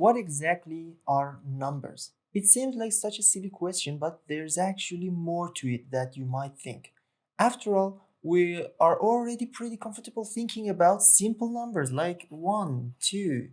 What exactly are numbers? It seems like such a silly question, but there's actually more to it that you might think. After all, we are already pretty comfortable thinking about simple numbers like 1, 2,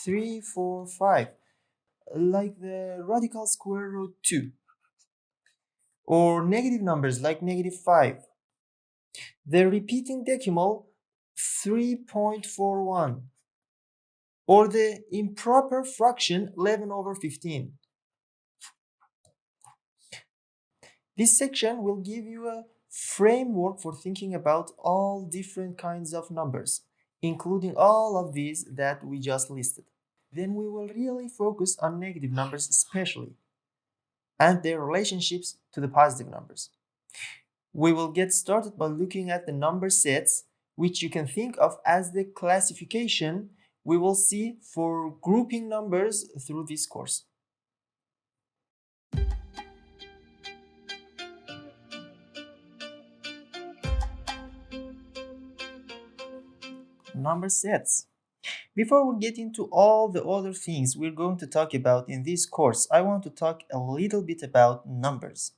3, 4, 5, like the radical square root 2, or negative numbers like negative 5, the repeating decimal 3.41, or the improper fraction 11 over 15. This section will give you a framework for thinking about all different kinds of numbers, including all of these that we just listed. Then we will really focus on negative numbers especially, and their relationships to the positive numbers. We will get started by looking at the number sets, which you can think of as the classification we will see for grouping numbers through this course. Number sets. Before we get into all the other things we're going to talk about in this course, I want to talk a little bit about numbers.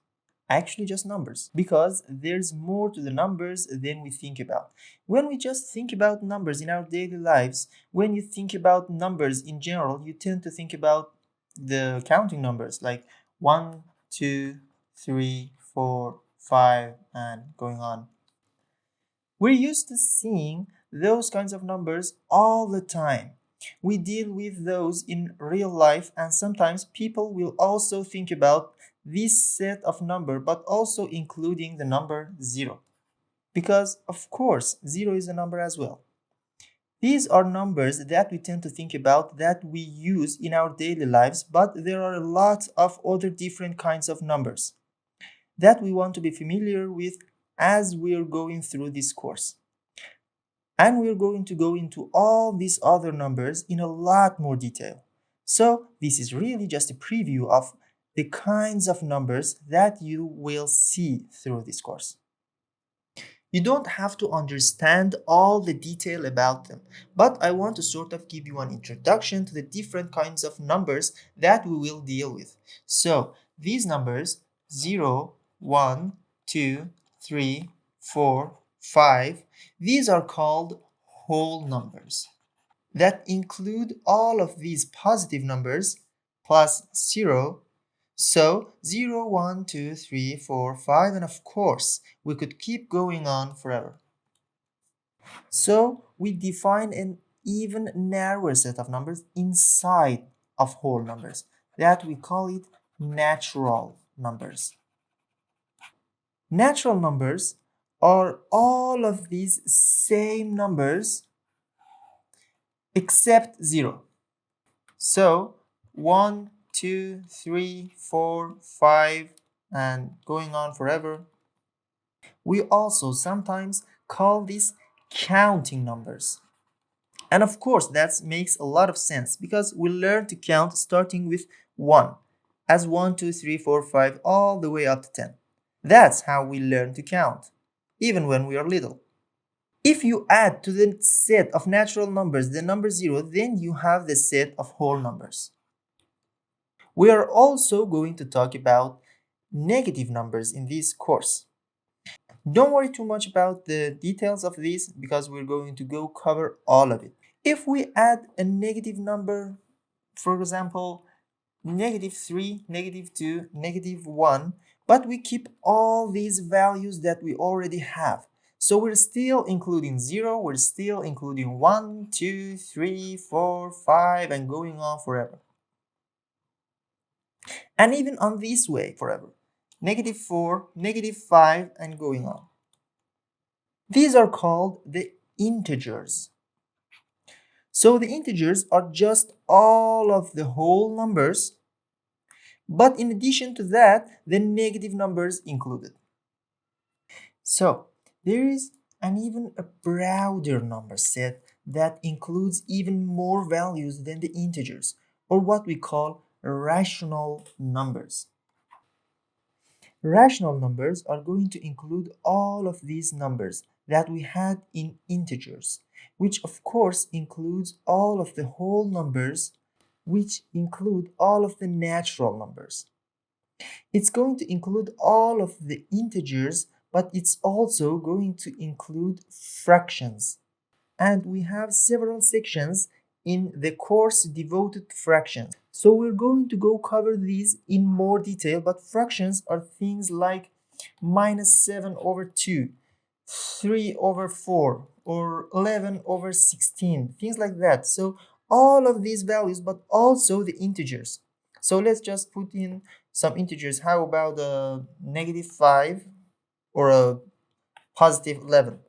Actually, just numbers, because there's more to the numbers than we think about. When we just think about numbers in our daily lives, when you think about numbers in general, you tend to think about the counting numbers like 1, 2, 3, 4, 5, and going on. We're used to seeing those kinds of numbers all the time. We deal with those in real life, and sometimes people will also think about this set of number, but also including the number 0. Because, of course, 0 is a number as well. These are numbers that we tend to think about that we use in our daily lives, but there are a lot of other different kinds of numbers that we want to be familiar with as we are going through this course. And we're going to go into all these other numbers in a lot more detail. So this is really just a preview of the kinds of numbers that you will see through this course. You don't have to understand all the detail about them, but I want to sort of give you an introduction to the different kinds of numbers that we will deal with. So these numbers 0, 1, 2, 3, 4, 5, these are called whole numbers that include all of these positive numbers plus 0. So 0, 1, 2, 3, 4, 5, and of course, we could keep going on forever. So we define an even narrower set of numbers inside of whole numbers that we call it natural numbers. Natural numbers are all of these same numbers except 0. So 1, 2, 3, 4, 5, and going on forever. We also sometimes call these counting numbers. And of course, that makes a lot of sense because we learn to count starting with 1, as 1, 2, 3, 4, 5, all the way up to 10. That's how we learn to count, even when we are little. If you add to the set of natural numbers the number 0, then you have the set of whole numbers. We are also going to talk about negative numbers in this course. Don't worry too much about the details of this because we're going to go cover all of it. If we add a negative number, for example, negative 3, negative 2, negative 1, but we keep all these values that we already have. So we're still including 0, we're still including 1, 2, 3, 4, 5, and going on forever. And even on this way forever. Negative 4, negative 5, and going on. These are called the integers. So the integers are just all of the whole numbers, but in addition to that, the negative numbers included. So there is an even a broader number set that includes even more values than the integers, or what we call rational numbers. Rational numbers are going to include all of these numbers that we had in integers, which of course includes all of the whole numbers which include all of the natural numbers. It's going to include all of the integers, but it's also going to include fractions. And we have several sections in the course devoted to fractions. So we're going to go cover these in more detail, but fractions are things like -7/2, 3/4, or 11/16, things like that. So all of these values, but also the integers. So let's just put in some integers. How about a -5 or a +11?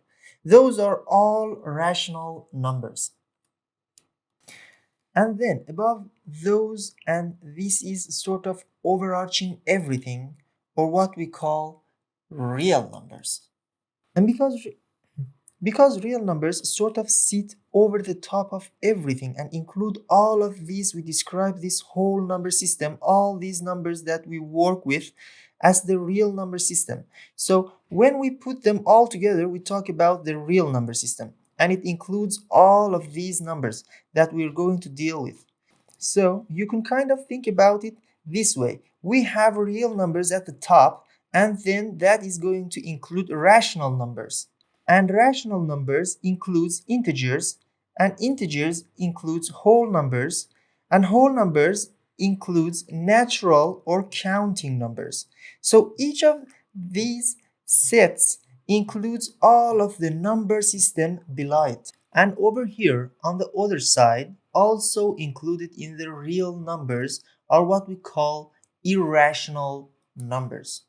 Those are all rational numbers. And then above those, and this is sort of overarching everything, or what we call real numbers. And because real numbers sort of sit over the top of everything and include all of these, we describe this whole number system, all these numbers that we work with, as the real number system. So when we put them all together, we talk about the real number system, and it includes all of these numbers that we're going to deal with. So you can kind of think about it this way. We have real numbers at the top, and then that is going to include rational numbers. And rational numbers includes integers, and integers includes whole numbers, and whole numbers includes natural or counting numbers. So each of these sets includes all of the number system below it. And over here on the other side, also included in the real numbers, are what we call irrational numbers.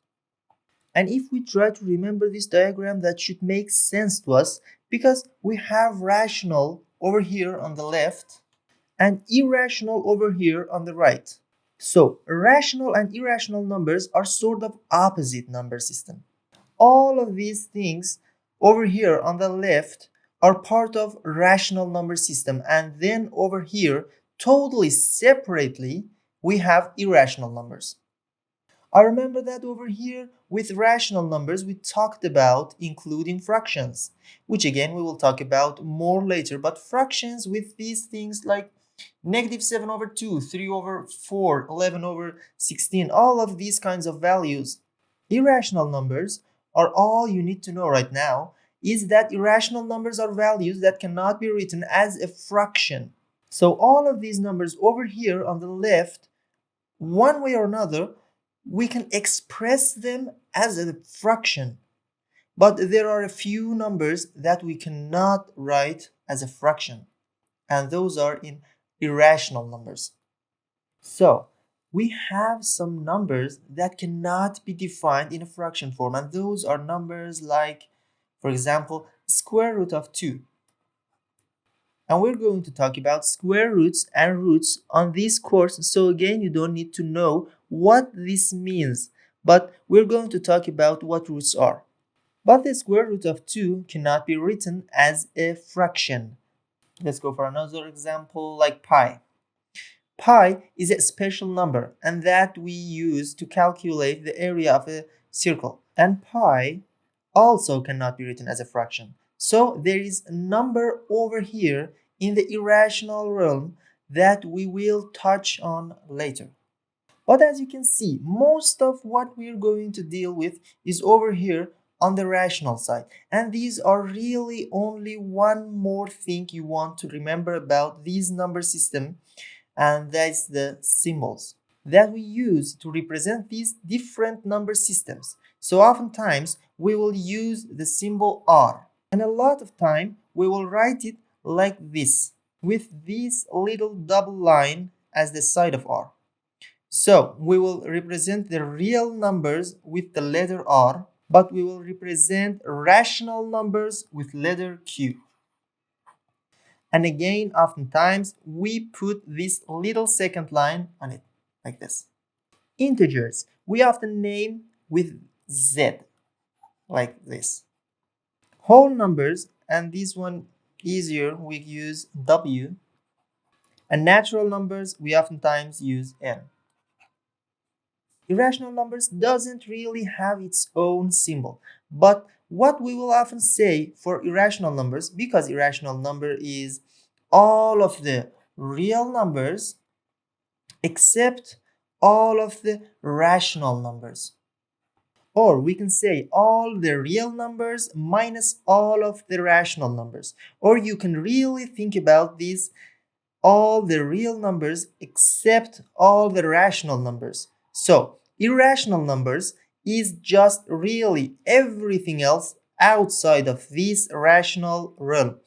And if we try to remember this diagram, that should make sense to us, because we have rational over here on the left and irrational over here on the right. So rational and irrational numbers are sort of opposite number system. All of these things over here on the left are part of rational number system, and then over here, totally separately, we have irrational numbers. I remember that over here with rational numbers we talked about including fractions, which again we will talk about more later, but fractions with these things like -7/2, 3/4, 11/16, all of these kinds of values. Irrational numbers are all you need to know right now, is that irrational numbers are values that cannot be written as a fraction. So all of these numbers over here on the left, one way or another, we can express them as a fraction. But there are a few numbers that we cannot write as a fraction, and those are in irrational numbers. So we have some numbers that cannot be defined in a fraction form, and those are numbers like, for example, square root of 2. And we're going to talk about square roots and roots on this course, so again you don't need to know what this means, but we're going to talk about what roots are. But the square root of 2 cannot be written as a fraction. Let's go for another example like pi. Pi is a special number, and that we use to calculate the area of a circle. And pi also cannot be written as a fraction. So there is a number over here in the irrational realm that we will touch on later. But as you can see, most of what we're going to deal with is over here on the rational side. And these are really only one more thing you want to remember about this number system, and that's the symbols that we use to represent these different number systems. So oftentimes we will use the symbol R, and a lot of time we will write it like this, with this little double line as the side of R. So we will represent the real numbers with the letter R, but we will represent rational numbers with letter Q. And again, oftentimes, we put this little second line on it, like this. Integers, we often name with Z, like this. Whole numbers, and this one easier, we use W. And natural numbers, we oftentimes use N. Irrational numbers doesn't really have its own symbol, but what we will often say for irrational numbers, because irrational number is all of the real numbers except all of the rational numbers. Or we can say all the real numbers minus all of the rational numbers. Or you can really think about these all the real numbers except all the rational numbers. So irrational numbers is just really everything else outside of this rational realm.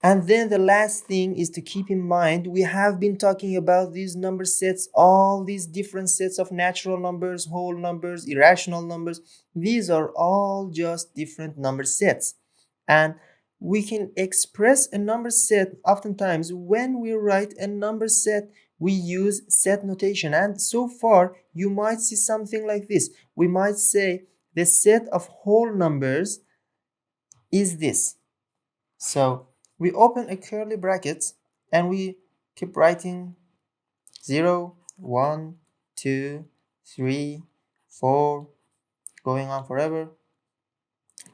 And then the last thing is to keep in mind, we have been talking about these number sets, all these different sets of natural numbers, whole numbers, irrational numbers. These are all just different number sets. And we can express a number set oftentimes when we write a number set, we use set notation. And so far, you might see something like this. We might say the set of whole numbers is this. So we open a curly brackets and we keep writing 0, 1, 2, 3, 4, going on forever.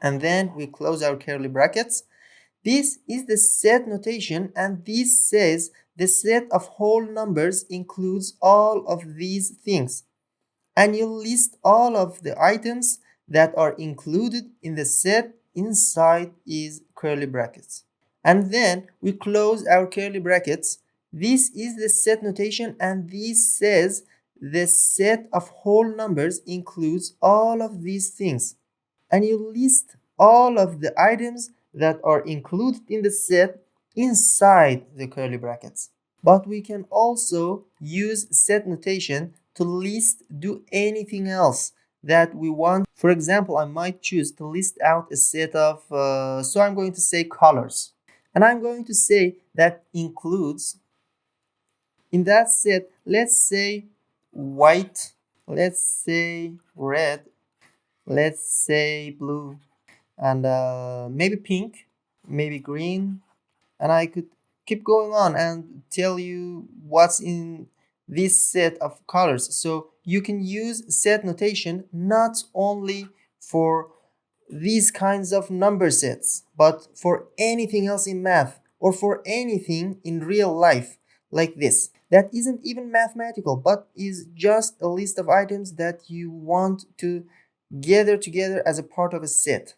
And then we close our curly brackets. This is the set notation, and this says the set of whole numbers includes all of these things. And you list all of the items that are included in the set inside is curly brackets. And then we close our curly brackets. This is the set notation, and this says the set of whole numbers includes all of these things. And you list all of the items that are included in the set inside the curly brackets. But we can also use set notation to do anything else that we want. For example, I might choose to list out a set of, so I'm going to say colors. And I'm going to say that includes, in that set, let's say white, let's say red, let's say blue, and maybe pink, maybe green, and I could keep going on and tell you what's in this set of colors. So you can use set notation not only for these kinds of number sets, but for anything else in math or for anything in real life like this. That isn't even mathematical, but is just a list of items that you want to gather together as a part of a set.